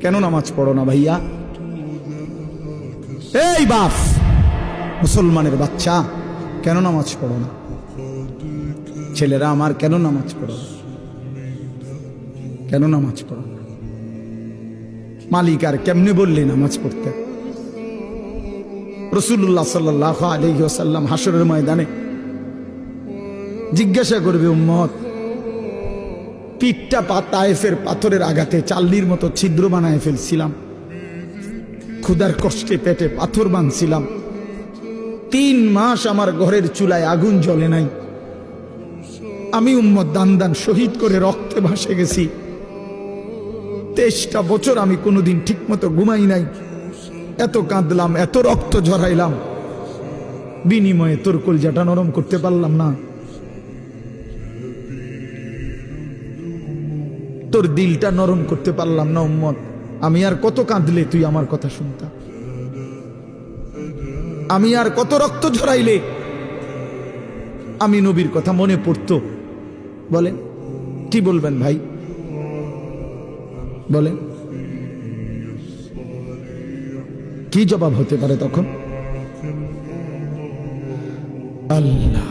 কেন নামাজ পড়ো না ভাইয়া? এই বাপ, মুসলমানের বাচ্চা, কেন নামাজ পড়ো না? ছেলেরা আমার, কেন নামাজ পড়ো না? কেন নামাজ পড়ো না? মালিক আর কেমনে বললে নামাজ পড়তে? রাসূলুল্লাহ সাল্লাল্লাহু আলাইহি ওয়াসাল্লাম হাসরের ময়দানে জিজ্ঞাসা করবে, উম্মত, পিঠটা তায়েফের পাথরের আঘাতে চাল্লির মতো ছিদ্র বানায় ফেলছিলাম, ক্ষুধার কষ্টে পেটে পাথর বাঁধছিলাম, 3 মাস আমার ঘরের চুলায় আগুন জ্বলে নাই, আমি উম্মত দান দান শহীদ করে রক্তে ভাসে গেছি, 23টা বছর আমি কোনোদিন ঠিক মতো ঘুমাই নাই, এত কাঁদলাম, এত রক্ত ঝরাইলাম, বিনিময়ে তোর কলজাটা নরম করতে পারলাম না, তোর দিলটা নরম করতে পারলাম না উম্মত। আমি আর কত কাঁদলে তুই আমার কথা শুনতা? আমি আর কত রক্ত ঝরাইলে আমি নবীর কথা মনে পড়তো? বলেন, কি বলবেন ভাই? বলেন, কি জবাব হতে পারে তখন? আল্লাহ